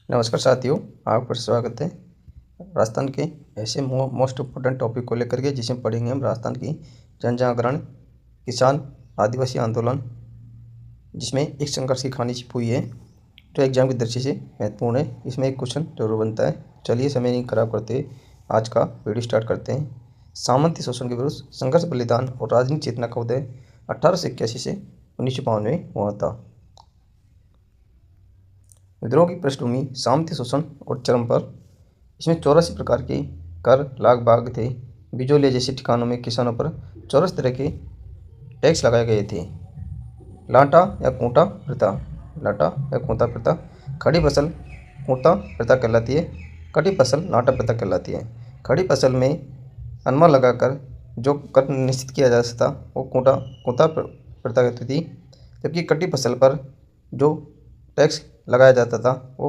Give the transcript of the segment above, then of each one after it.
नमस्कार साथियों, आपका स्वागत है। राजस्थान के ऐसे मोस्ट इम्पोर्टेंट टॉपिक को लेकर के जिसमें पढ़ेंगे हम राजस्थान की जन जागरण, किसान, आदिवासी आंदोलन, जिसमें एक संघर्ष की कहानी छिपी हुई है जो एग्जाम की दृष्टि से महत्वपूर्ण है। इसमें एक क्वेश्चन जरूर बनता है। चलिए समय नहीं खराब करते, आज का वीडियो स्टार्ट करते हैं। सामंती शोषण के विरुद्ध संघर्ष, बलिदान और राजनीतिक चेतना का उदय 1881 से 1952 में हुआ था। विद्रोह की पृष्ठभूमि सामंती शोषण और चरम पर। इसमें 84 प्रकार के कर लाग बाग थे। बिजोलिया जैसे ठिकानों में किसानों पर 84 तरह के टैक्स लगाए गए थे। लाटा या खूंटा प्रथा, लाटा या खूंटा प्रथा खड़ी फसल खूंटा प्रथा कहलाती है, कटी फसल लाटा प्रथा कहलाती है। खड़ी फसल में अनुमान लगाकर जो कर निश्चित किया जा सकता वो खूंटा खूंटा प्रथा कहती थी, जबकि कटी फसल पर जो टैक्स लगाया जाता था वो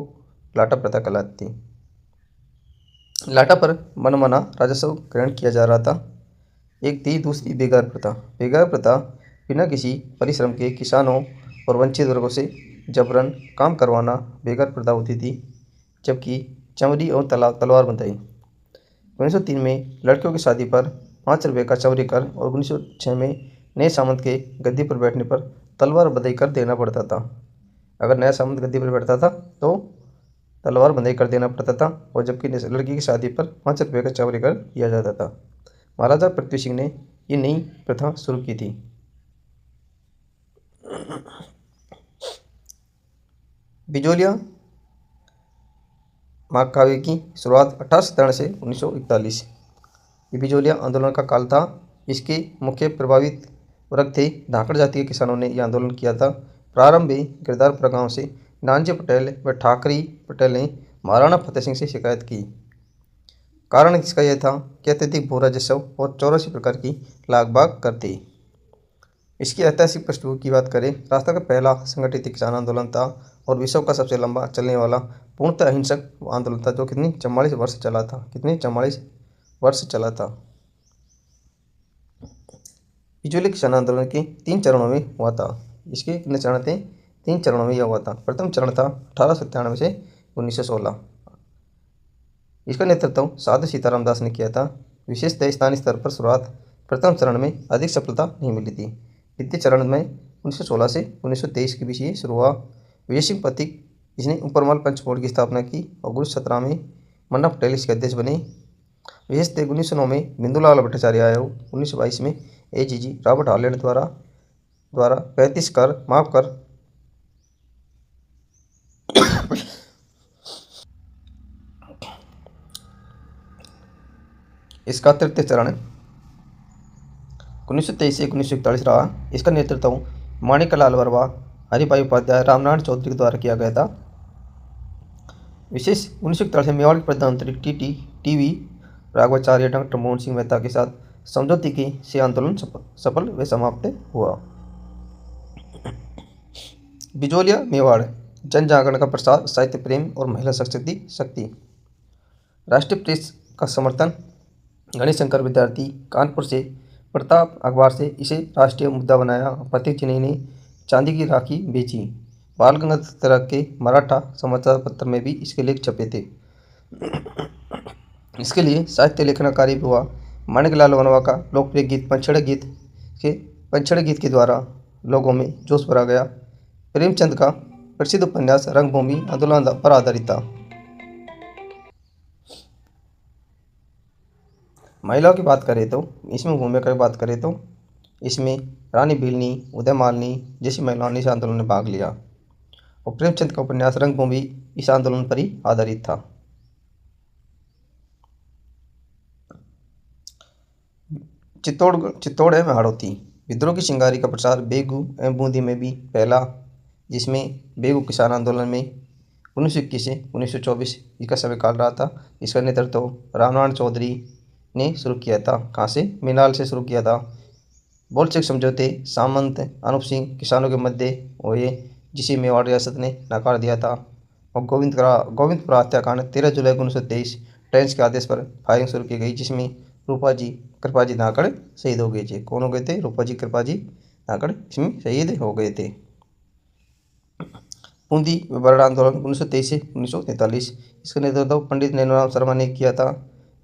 लाटा प्रथा कहलाती थी। लाटा पर मनमाना राजस्व ग्रहण किया जा रहा था। एक थी दूसरी बेगार प्रथा। बेगार प्रथा बिना किसी परिश्रम के किसानों और वंचित वर्गों से जबरन काम करवाना बेगार प्रथा होती थी। जबकि चमड़ी और तलवार बंधाई। 1903 में लड़कियों की शादी पर 5 रुपये का चौरी कर और 1906 में नए सामंत के गद्दी पर बैठने पर तलवार बंधाई कर देना पड़ता था। अगर नया सामंत गद्दी पर बैठता था तो तलवार बंधाई कर देना पड़ता था, और जबकि लड़की की शादी पर 5 रुपये का चौरी कर दिया जाता था। महाराजा पृथ्वी सिंह ने ये नई प्रथा शुरू की थी। बिजोलिया महाकाव्य की शुरुआत 1857 से 1941। ये बिजोलिया आंदोलन का काल था। इसके मुख्य प्रभावित वर्ग थे धाकड़ जाति के किसानों ने यह आंदोलन किया था। प्रारंभ में गिरधारपुरा गांव से नानजी पटेल व ठाकरी पटेल ने महाराणा फतेह सिंह से शिकायत की। कारण इसका यह था कि अत्यधिक भू राजस्व और 84 प्रकार की लागबाग कर थी। इसकी ऐतिहासिक पृष्ठभूमि की बात करें, राजस्थान का पहला संगठित किसान आंदोलन था और विश्व का सबसे लंबा चलने वाला पूर्णतः अहिंसक आंदोलन था, जो 44 वर्ष चला था। 44 वर्ष चला था। बिजोलिया किसान आंदोलन के 3 चरणों में हुआ था। इसके कितने चरण थे? 3 चरणों में यह हुआ था। प्रथम चरण था 1897 से 1916। इसका नेतृत्व साधु सीताराम दास ने किया था। विशेषतः स्थानीय स्तर पर शुरुआत प्रथम चरण में अधिक सफलता नहीं मिली थी। द्वितीय चरण में 1916 से 1923 के बीच ये शुरू हुआ। विजय सिंह पथिक इसने ऊपरमल पंच बोर्ड की स्थापना की और 1917 में मन्ना पटेल इसके अध्यक्ष बने। विशेषतः 1909 में बिंदुलाल भट्टाचार्य आयोग, 1922 में AGG रॉबर्ट हॉलैंड द्वारा 35 कर माफ कर इसका तृतीय चरण 1923 से 1941 रहा। इसका नेतृत्व माणिकलाल वर्मा, हरिभाई उपाध्याय, रामनारायण चौधरी के द्वारा किया गया था। विशेष 1941 में मेवाड़ के प्रधानमंत्री TV राघवाचार्य डॉक्टर मोहन सिंह मेहता के साथ समझौते की से आंदोलन सफल व समाप्त हुआ। बिजोलिया मेवाड़ जन जागरण का प्रसार, साहित्य प्रेम और महिला शक्ति। राष्ट्रीय प्रेस का समर्थन। गणेश शंकर विद्यार्थी कानपुर से प्रताप अखबार से इसे राष्ट्रीय मुद्दा बनाया। प्रतीक चिन्ह ने चांदी की राखी बेची। बाल गंगाधर तिलक के मराठा समाचार पत्र में भी इसके लेख छपे थे। इसके लिए साहित्य लेखन कार्य भी हुआ। माणिकलाल वर्मा का लोकप्रिय गीत पंचड़ गीत के द्वारा लोगों में जोश भरा गया। प्रेमचंद का प्रसिद्ध उपन्यास रंगभूमि आंदोलन पर आधारित था। महिलाओं की बात करें तो इसमें भूमिका की बात करें तो इसमें रानी भिलनी, उदय मालिनी जैसी महिलाओं ने इस आंदोलन में भाग लिया, और प्रेमचंद का उपन्यास रंगभूमि इस आंदोलन पर ही आधारित था। चित्तौड़ एवं हाड़ौती विद्रोह की चिंगारी का प्रसार बेगू एवं बूंदी में भी पहला, जिसमें बेगू किसान आंदोलन में 1921 से 1924 इसका समयकाल रहा था। इसका नेतृत्व रामनारायण चौधरी ने शुरू किया था। कहाँ से? मीनाल से शुरू किया था। बोल्शेविक समझौते सामंत अनूप सिंह किसानों के मध्य हुए, जिसे मेवाड़ रियासत ने नकार दिया था। और गोविंदपुरा हत्याकांड 13 जुलाई 1923 ट्रेंच के आदेश पर फायरिंग शुरू की गई, जिसमें रूपाजी कृपाजी धाकड़ शहीद हो गए थे। कौन हो गए थे? रूपाजी कृपाजी धाकड़ इसमें शहीद हो गए थे। बूंदी विवरण आंदोलन 1923 से 1943, इसका नेतृत्व पंडित नैनाराम शर्मा ने किया था।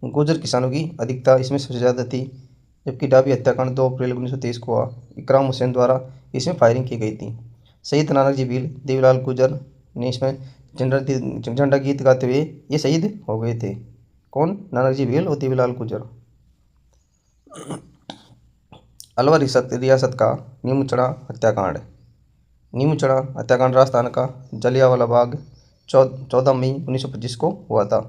गुर्जर किसानों की अधिकता इसमें सबसे ज़्यादा थी, जबकि डाबी हत्याकांड 2 अप्रैल 1923 को हुआ। इकराम हुसैन द्वारा इसमें फायरिंग की गई थी। शहीद नानाजी भील, देवीलाल गुर्जर ने इसमें झंडा गीत गाते हुए ये शहीद हो गए थे। कौन? नानाजी भील और देवीलाल गुर्जर। अलवर रियासत का नीमचड़ा हत्याकांड। नीमचड़ा हत्याकांड राजस्थान का जलियांवाला बाग 14 मई 1925 को हुआ था।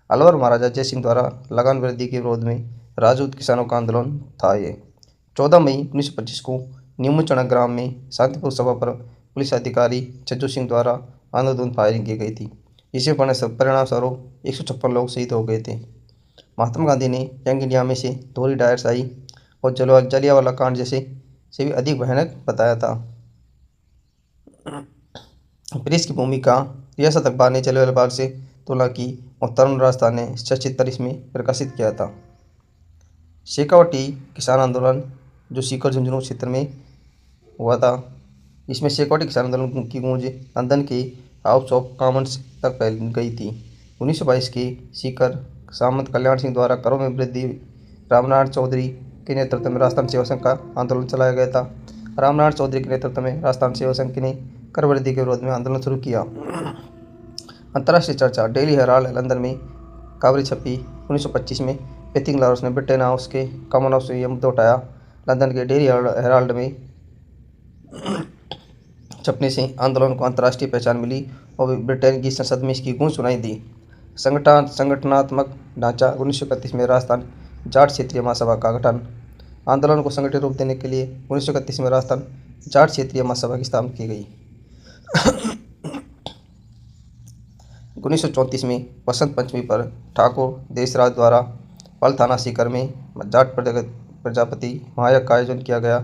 अलवर महाराजा जय सिंह द्वारा लगान वृद्धि के विरोध में राजपूत किसानों का आंदोलन था। ये 14 मई 1925 को नीमचड़ा ग्राम में शांतिपूर्ण सभा पर पुलिस अधिकारी छज्जू सिंह द्वारा अंधाधुंध फायरिंग की गई थी। इससे परिणाम स्वरूप 156 लोग शहीद हो गए थे। महात्मा गांधी ने यंग इंडिया में से दोहरी डायरशाही और जलियांवाला कांड जैसे से भी अधिक भयानक बताया था। प्रेस की भूमिका। रियासत अखबार ने जलियांवाला बाग से तुलना की और तरुण राजस्थान ने सचित्र इसमें प्रकाशित किया था। शेखावटी किसान आंदोलन जो सीकर झुंझुनू क्षेत्र में हुआ था, इसमें शेखावटी किसान आंदोलन की गूंज लंदन के हाउस ऑफ कॉमन्स तक फैल गई थी। 1922 के सीकर सामंत कल्याण सिंह द्वारा करों में वृद्धि, रामनारायण चौधरी के नेतृत्व में राजस्थान सेवा संघ का आंदोलन चलाया गया था। रामनारायण चौधरी के नेतृत्व में राजस्थान सेवा संघ ने कर वृद्धि के विरोध में आंदोलन शुरू किया। अंतर्राष्ट्रीय चर्चा। डेली हेराल्ड लंदन में खबरें छपी। 1925 में बेथिंग लारोस ने ब्रिटेन हाउस के कॉमन हाउस से यह मुद्दा उठाया। लंदन के डेली हेराल्ड में छपने से आंदोलन को अंतर्राष्ट्रीय पहचान मिली और ब्रिटेन की संसद में इसकी गूंज सुनाई दी। संगठनात्मक ढांचा। 1931 में राजस्थान जाट क्षेत्रीय महासभा का गठन। आंदोलन को संगठित रूप देने के लिए 1931 में राजस्थान जाट क्षेत्रीय महासभा की स्थापना की गई। 1934 में बसंत पंचमी पर ठाकुर देशराज द्वारा पल थाना सीकर में जाट प्रजापति महायज्ञ का आयोजन किया गया।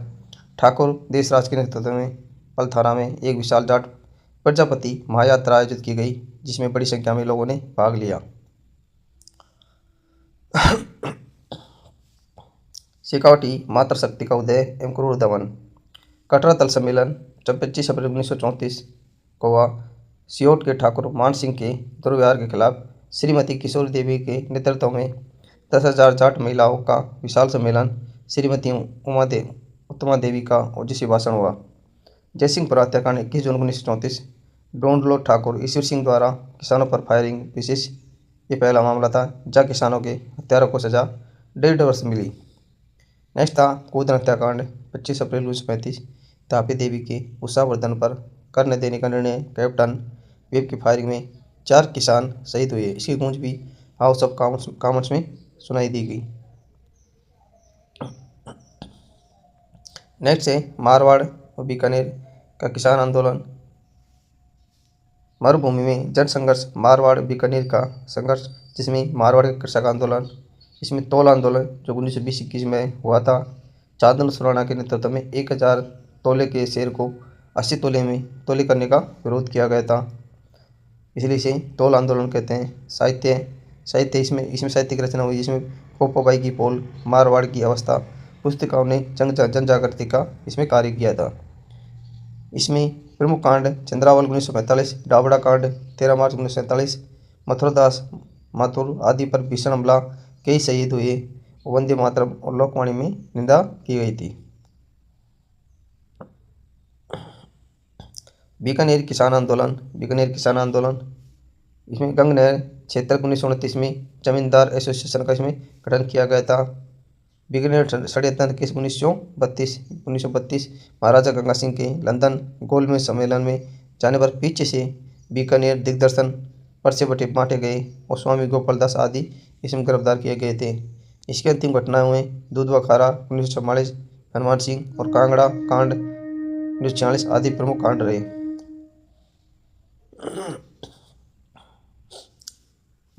ठाकुर देशराज के नेतृत्व में पल थाना में एक विशाल जाट प्रजापति महायात्रा आयोजित की गई, जिसमें बड़ी संख्या में लोगों ने भाग लिया। शेखावटी मातृशक्ति का उदय एवं क्रूर दमन। कटरा दल सम्मेलन 25 अप्रैल 1934 को हुआ। सियोट के ठाकुर मान सिंह के दुर्व्यवहार के खिलाफ श्रीमती किशोरी देवी के नेतृत्व में 10,000 जाट महिलाओं का विशाल सम्मेलन श्रीमती उत्तमा देवी का ओजस्वी भाषण हुआ। जयसिंहपुर हत्याकांड 21 जून 1934। डोंडलो ठाकुर ईश्वर सिंह द्वारा किसानों पर फायरिंग विशेष ये पहला मामला था जहाँ किसानों के हत्यारों को सजा 1.5 वर्ष मिली। नेक्स्ट था कूदन हत्याकांड 25 अप्रैल 1935। तापी देवी के उत्साहवर्धन पर कर न देने का निर्णय। कैप्टन वेब की फायरिंग में 4 किसान शहीद हुए। इसकी गूंज भी हाउस ऑफ कॉमन्स में सुनाई दी गई। नेक्स्ट है मारवाड़ और बीकानेर का किसान आंदोलन। मरुभूमि में जन संघर्ष। मारवाड़ बीकानेर का संघर्ष, जिसमें मारवाड़ के कृषक आंदोलन, इसमें तौल आंदोलन जो 1920-21 में हुआ था। चांदन सुराणा के नेतृत्व में 1000 तोले के शेर को 80 तोले करने का विरोध किया गया था, इसलिए इसे तौल आंदोलन कहते हैं। साहित्य इसमें साहित्य की रचना हुई, जिसमें पोपोबाई की पोल, मारवाड़ की अवस्था पुस्तिकाओं ने जन जागृति का इसमें कार्य किया था। इसमें प्रमुख कांड चंद्रावल 1945, डाबड़ा कांड 13 मार्च 1947, मथुरदास माथुर आदि पर भीषण हमला, कई शहीद हुए, वंदे मातरम और लोकवाणी में निंदा की गई थी। बीकानेर किसान आंदोलन इसमें गंगनहर क्षेत्र 1929 में जमींदार एसोसिएशन का इसमें गठन किया गया था। बीकानेर षड्यंत्र केस 1932 महाराजा गंगा सिंह के लंदन गोलमेज सम्मेलन में जाने पर पीछे से बीकानेर दिग्दर्शन पर से बांटे गए और स्वामी गोपाल दास आदि इसमें गिरफ्तार किए गए थे। इसकी अंतिम घटनाओं में दूधवा खारा 1944, हनुमान सिंह और कांगड़ा कांड 1946 आदि प्रमुख कांड रहे।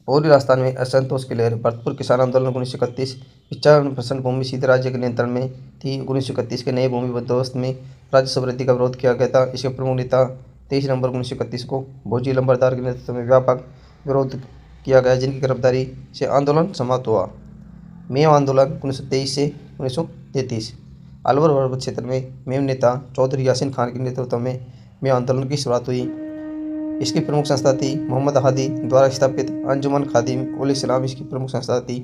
पूर्वी राजस्थान में असंतोष की लहर। भरतपुर किसान आंदोलन 1931। 55% भूमि सीधे राज्य के नियंत्रण में थी। 1931 के नए भूमि बंदोबस्त में राज्य समृद्धि का विरोध किया गया था। इसके प्रमुख नेता 23 नवंबर 1931 को भोजी लंबरदार के नेतृत्व में व्यापक विरोध किया गया, जिनकी गिरफ्तारी से आंदोलन समाप्त हुआ। मेव आंदोलन 1923 से 1933। अलवर क्षेत्र में मेव नेता चौधरी यासीन खान के नेतृत्व में मेव आंदोलन की शुरुआत हुई। इसकी प्रमुख संस्था थी मोहम्मद हादी द्वारा स्थापित अंजुमन खादिम उल इस्लाम इसकी प्रमुख संस्था थी।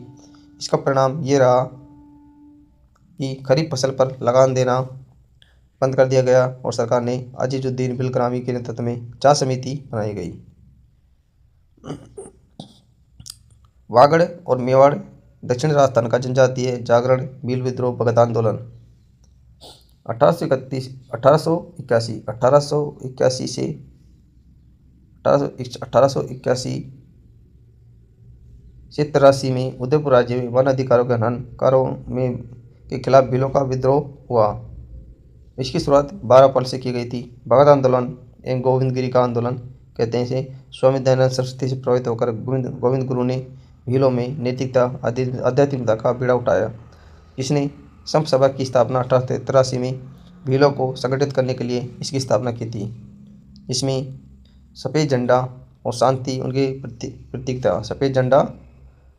इसका परिणाम ये रहा कि खरीफ फसल पर लगान देना बंद कर दिया गया और सरकार ने अजीजुद्दीन बिलग्रामी के नेतृत्व में जांच समिति बनाई गई। वागड़ और मेवाड़ दक्षिण राजस्थान का जनजातीय जागरण, भील विद्रोह, भगत आंदोलन 1881 से 1883 में उदयपुर राज्य में वन अधिकारों के हननकारों में के खिलाफ भीलों का विद्रोह हुआ। इसकी शुरुआत 12 अप्रैल से की गई थी। भगत आंदोलन एवं गोविंदगिरी का आंदोलन कहते हैं इसे। स्वामी दयानंद सरस्वती से प्रभावित होकर गोविंद गुरु ने भीलों में नैतिकता आध्यात्मिकता का बीड़ा उठाया, जिसने संत सभा की स्थापना 1883 में भीलों को संगठित करने के लिए इसकी स्थापना की थी। इसमें सफ़ेद झंडा और शांति उनके प्रतीक था। सफ़ेद झंडा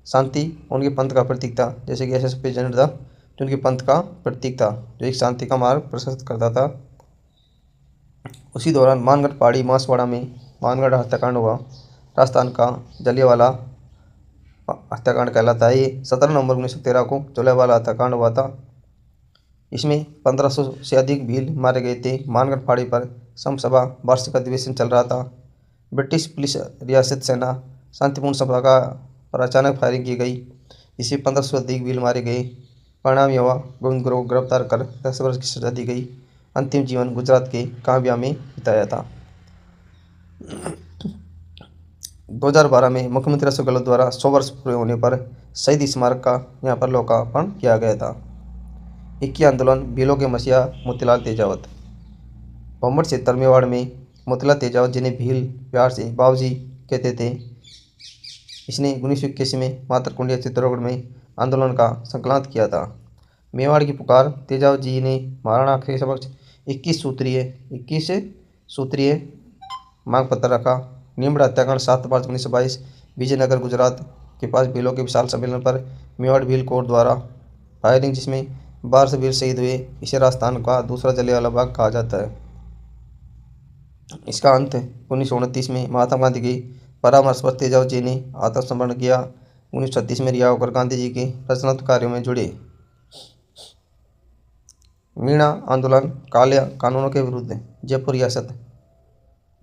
शांति उनके पंथ का प्रतीक था। जैसे कि ऐसे सफ़ेद झंडा जो उनके पंथ का प्रतीक था, जो एक शांति का मार्ग प्रशस्त करता था। उसी दौरान मानगढ़ पहाड़ी मांसवाड़ा में मानगढ़ हत्याकांड हुआ। राजस्थान का जलियांवाला हत्याकांड कहलाता है। ये 17 नवंबर 1913 को जलियांवाला हत्याकांड हुआ था। इसमें 1500 से अधिक भील मारे गए थे। मानगढ़ पहाड़ी पर संत सभा वार्षिक अधिवेशन चल रहा था। ब्रिटिश पुलिस रियासत सेना शांतिपूर्ण सभा का पर अचानक फायरिंग की गई, जिससे 1500 से अधिक भील मारे गए। परिणाम यह हुआ गोविंद गुरु को गिरफ्तार कर 10 वर्ष की सजा दी गई। अंतिम जीवन गुजरात के कांबिया में बिताया था। 2012 में मुख्यमंत्री अशोक गहलोत द्वारा 100 वर्ष पूरे होने पर शहीद स्मारक का यहाँ पर लोकार्पण किया गया था। इक्की आंदोलन भीलों के मसीहा मोतीलाल तेजावत। भम्मट क्षेत्र मेवाड़ में मोतीलाल तेजावत, जिन्हें भील प्यार से बाबूजी कहते थे, इसने 1981 में मातरकुंडिया चित्तौड़गढ़ में आंदोलन का संकलन किया था। मेवाड़ की पुकार तेजावत जी ने महाराणा के समक्ष 21 सूत्रीय मांग पत्र रखा। नीमड़ हत्याकांड 7 मार्च 1922 विजयनगर गुजरात के पास भीलों के विशाल सम्मेलन पर मेवाड़ भील कोर द्वारा फायरिंग, जिसमें 12 भील शहीद हुए। इसे राजस्थान का दूसरा जलियांवाला बाग कहा जाता है। इसका अंत 1929 में महात्मा गांधी के परामर्श पर तेजावत जी ने आत्मसमर्पण किया। 1936 में रिहा होकर गांधी जी के रचनात्मक कार्यों में जुड़े। मीणा आंदोलन काले कानूनों के विरुद्ध, जयपुर रियासत,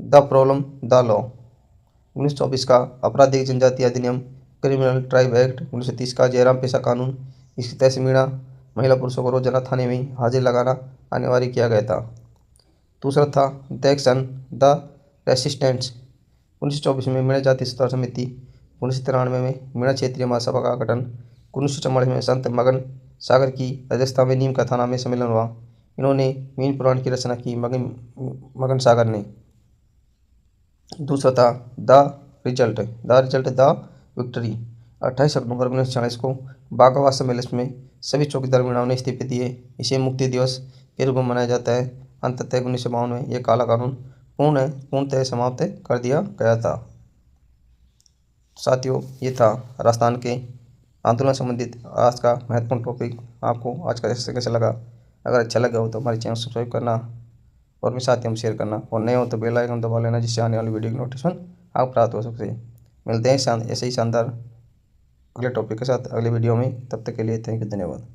द प्रॉब्लम द लॉ 1924 का आपराधिक जनजातीय अधिनियम क्रिमिनल ट्राइब एक्ट 1930 का जयराम पेशा कानून, इसके तहत मीणा महिला पुरुषों को रोजाना थाने में हाजिर लगाना अनिवार्य किया गया था। दूसरा था द एक्शन द रेसिस्टेंस 1924 में मीणा जाति सुधार समिति। 1993 में मीणा क्षेत्रीय महासभा का गठन। 1944 में संत मगन सागर की अध्यक्षता में नीम का थाना में सम्मेलन हुआ। इन्होंने मीन पुराण की रचना की मगन सागर ने। दूसरा था द रिजल्ट द विक्ट्री 28 अक्टूबर 1940 को बाघावास सम्मेलन में सभी चौकीदार मीणाओं ने इस्तीफे दिए। इसे मुक्ति दिवस के रूप में मनाया जाता है। अंततः 1952 में यह काला कानून पूर्णतः समाप्त कर दिया गया था। साथियों, ये था राजस्थान के आंदोलन संबंधित आज का महत्वपूर्ण टॉपिक। आपको आज का कैसा लगा? अगर अच्छा लगा हो तो हमारे चैनल सब्सक्राइब करना और अपने साथियों में शेयर करना, और नए हो तो बेल आइकन दबा लेना, जिससे आने वाली वीडियो की नोटिफिकेशन आप प्राप्त हो सकते हैं। मिलते हैं ऐसे ही शानदार अगले टॉपिक के साथ अगले वीडियो में। तब तक के लिए थैंक यू, धन्यवाद।